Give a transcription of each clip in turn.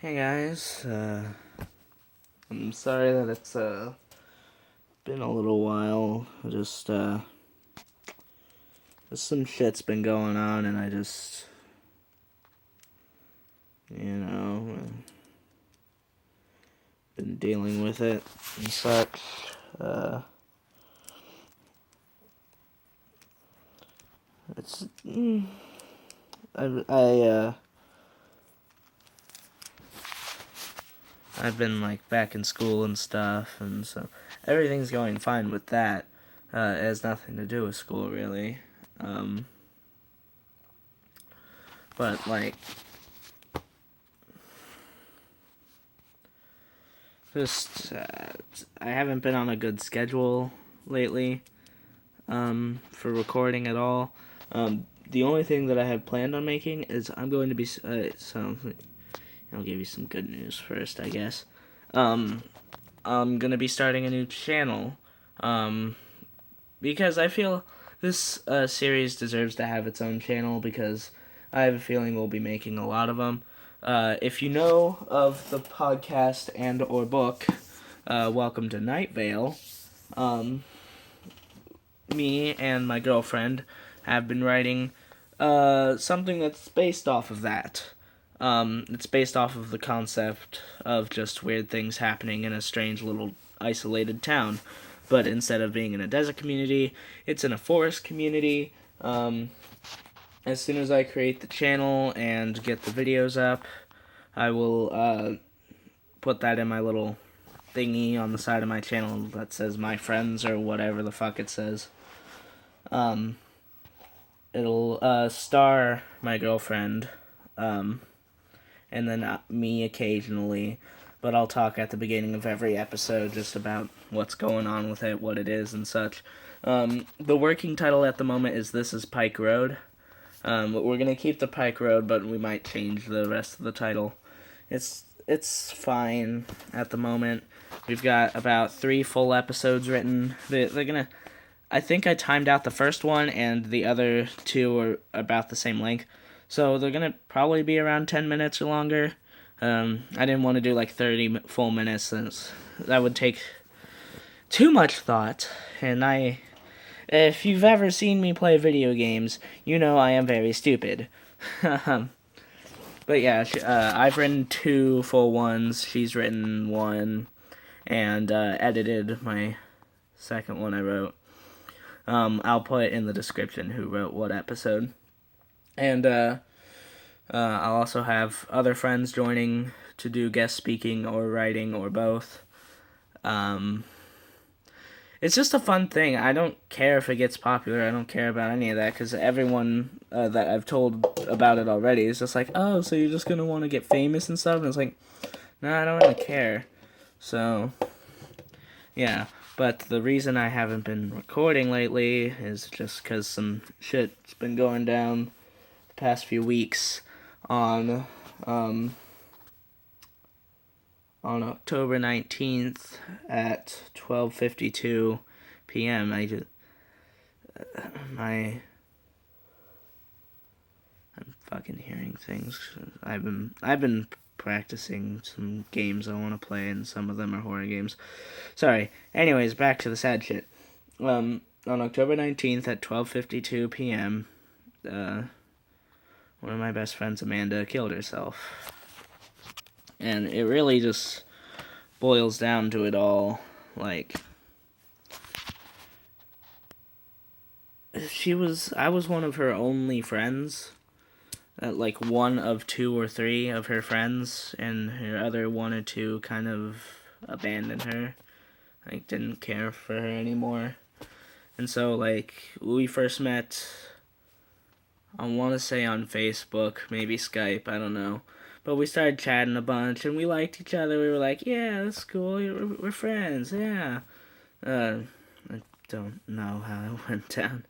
Hey guys, I'm sorry that it's been a little while. Just some shit's been going on, and I just, you know, been dealing with it and such. Uh, it's I I've been like back in school and stuff, and so everything's going fine with that. It has nothing to do with school really. Um, but like just I haven't been on a good schedule lately for recording at all. The only thing that I have planned on making is I'm going to be so I'll give you some good news first, I guess. Um, I'm gonna be starting a new channel because I feel this series deserves to have its own channel because I have a feeling we'll be making a lot of them. If you know of the podcast and or book, Welcome to Night Vale, me and my girlfriend have been writing something that's based off of that. It's based off of the concept of just weird things happening in a strange little isolated town. But instead of being in a desert community, it's in a forest community. As soon as I create the channel and get the videos up, I will put that in my little thingy on the side of my channel that says my friends or whatever the fuck it says. Um, it'll star my girlfriend, and then me occasionally, but I'll talk at the beginning of every episode just about what's going on with it, what it is, and such. The working title at the moment is This is Pike Road. We're gonna keep the Pike Road, but we might change the rest of the title. It's fine at the moment. We've got about 3 full episodes written. They're gonna. I think I timed out the first one, and the other 2 are about the same length. So they're gonna probably be around 10 minutes or longer. I didn't want to do like 30 full minutes since that would take too much thought. And if you've ever seen me play video games, you know I am very stupid. But yeah, I've written 2 full ones. She's written 1 and edited my second one I wrote. I'll put in the description who wrote what episode. And I'll also have other friends joining to do guest speaking or writing or both. It's just a fun thing. I don't care if it gets popular. I don't care about any of that because everyone that I've told about it already is just like, oh, so you're just going to want to get famous and stuff? And it's like, no, I don't really care. So, yeah. But the reason I haven't been recording lately is just because some shit's been going down the past few weeks on October 19th at 12:52 p.m. I'm fucking hearing things. I've been practicing some games I want to play, and some of them are horror games. Sorry. Anyways, back to the sad shit. On October 19th at 12:52 p.m., one of my best friends, Amanda, killed herself. And it really just boils down to it all. Like, I was one of her only friends. Like, one of 2 or 3 of her friends, and her other 1 or 2 kind of abandoned her. Like, didn't care for her anymore. And so, like, we first met, I want to say on Facebook, maybe Skype, I don't know. But we started chatting a bunch, and we liked each other. We were like, yeah, that's cool, we're friends, yeah. I don't know how it went down.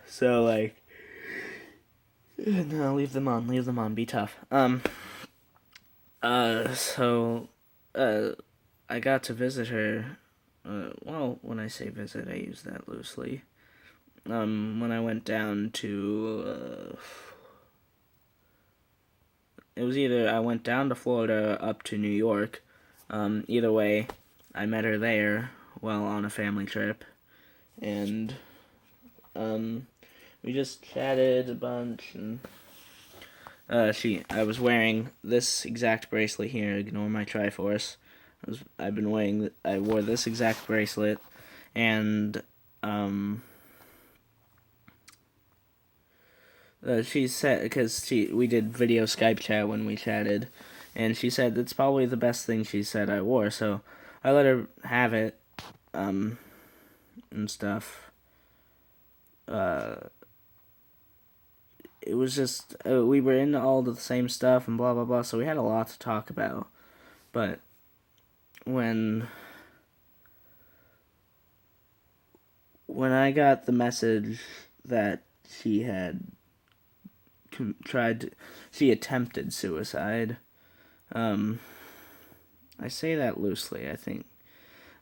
So, like, no, leave them on, be tough. So, I got to visit her, well, when I say visit, I use that loosely. When I went down to, it was either I went down to Florida or up to New York. Either way, I met her there while on a family trip, and we just chatted a bunch, and I was wearing this exact bracelet here. Ignore my Triforce. I wore this exact bracelet, and she said, because we did video Skype chat when we chatted, and she said it's probably the best thing she said I wore. So I let her have it, and stuff. It was just we were into all the same stuff and blah blah blah. So we had a lot to talk about, but when I got the message that she had she attempted suicide. I say that loosely. I think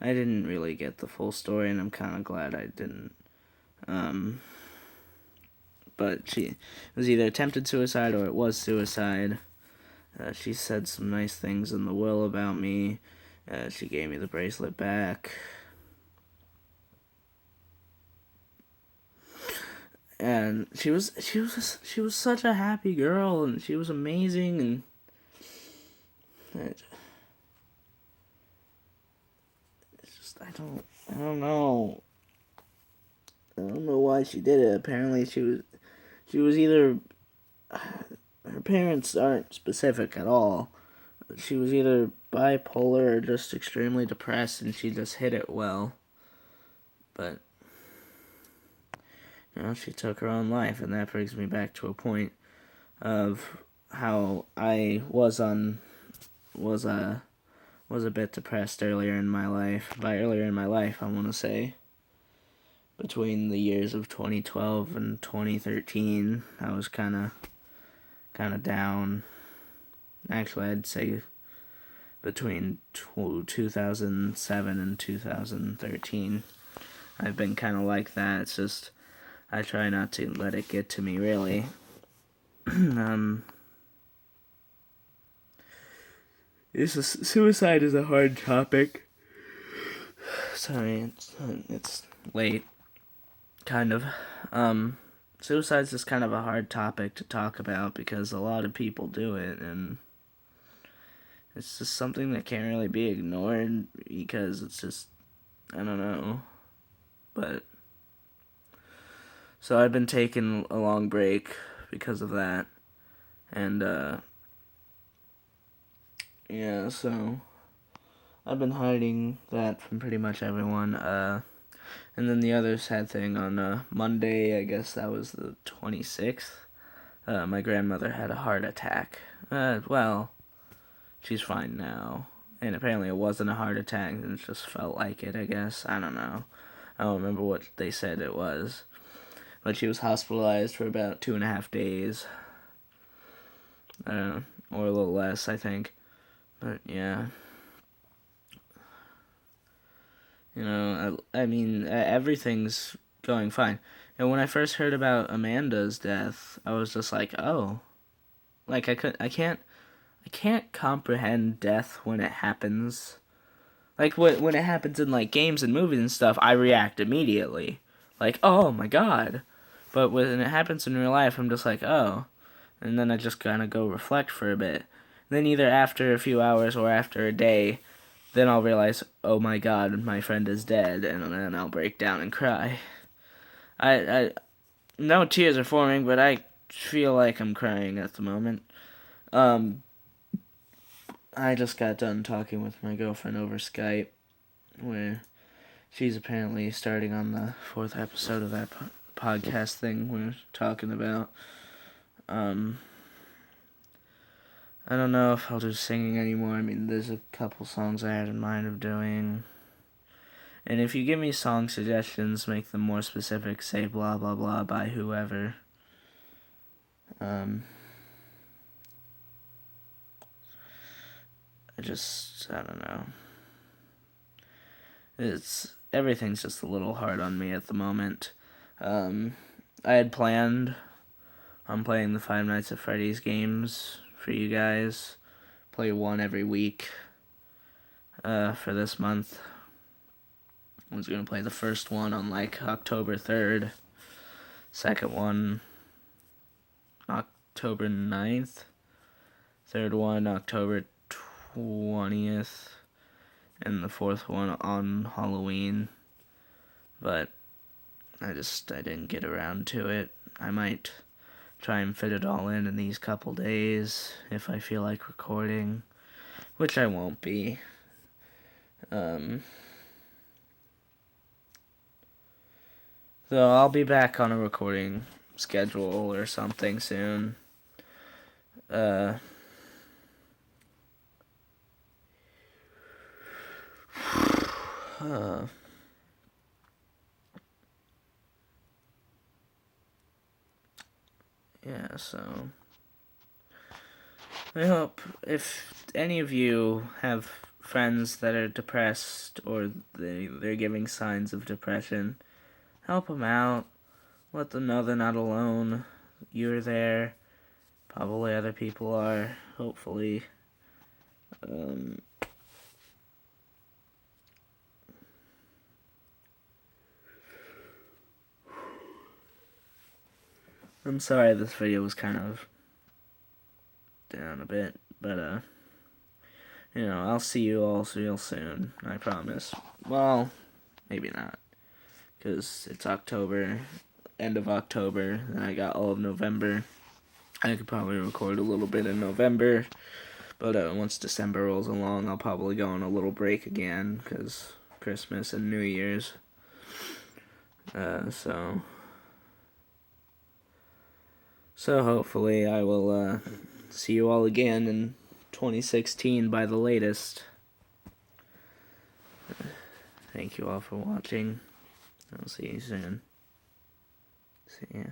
I didn't really get the full story, and I'm kind of glad I didn't. But it was either attempted suicide or it was suicide. She said some nice things in the will about me. She gave me the bracelet back. And she was such a happy girl, and she was amazing, and it's just I don't know. I don't know why she did it. Apparently she was either, her parents aren't specific at all. She was either bipolar or just extremely depressed, and she just hit it well. But she took her own life, and that brings me back to a point of how I was a bit depressed earlier in my life. By earlier in my life, I want to say between the years of 2012 and 2013, I was kind of down. Actually, I'd say between 2007 and 2013, I've been kind of like that. It's just I try not to let it get to me, really. Suicide is a hard topic. Sorry, it's late. Kind of. Suicide's just kind of a hard topic to talk about because a lot of people do it, and it's just something that can't really be ignored because it's just, I don't know. But so I've been taking a long break because of that. And yeah, so I've been hiding that from pretty much everyone. And then the other sad thing, on Monday, I guess that was the 26th, my grandmother had a heart attack. Well, she's fine now. And apparently it wasn't a heart attack, and it just felt like it, I guess. I don't know. I don't remember what they said it was. But she was hospitalized for about 2.5 days. Or a little less, I think. But, yeah. I mean, everything's going fine. And when I first heard about Amanda's death, I was just like, oh. Like, I can't comprehend death when it happens. Like, when it happens in, like, games and movies and stuff, I react immediately. Like, oh my god. But when it happens in real life, I'm just like, oh. And then I just kind of go reflect for a bit. And then either after a few hours or after a day, then I'll realize, oh my god, my friend is dead, and then I'll break down and cry. No tears are forming, but I feel like I'm crying at the moment. I just got done talking with my girlfriend over Skype, where she's apparently starting on the 4th episode of that podcast thing we're talking about. I don't know if I'll do singing anymore. I mean, there's a couple songs I had in mind of doing. And if you give me song suggestions, make them more specific. Say blah blah blah by whoever. I don't know. Everything's just a little hard on me at the moment. I had planned on playing the Five Nights at Freddy's games for you guys. Play one every week for this month. I was going to play the first one on like October 3rd, second one October 9th, third one October 20th, and the fourth one on Halloween. But I didn't get around to it. I might try and fit it all in these couple days if I feel like recording, which I won't be. So I'll be back on a recording schedule or something soon. Yeah, so I hope if any of you have friends that are depressed or they're giving signs of depression, help them out. Let them know they're not alone. You're there. Probably other people are, hopefully. I'm sorry this video was kind of down a bit, but, I'll see you all real soon, I promise. Well, maybe not, because it's October, end of October, and I got all of November. I could probably record a little bit in November, but once December rolls along, I'll probably go on a little break again, because Christmas and New Year's. So hopefully I will see you all again in 2016 by the latest. Thank you all for watching. I'll see you soon. See ya.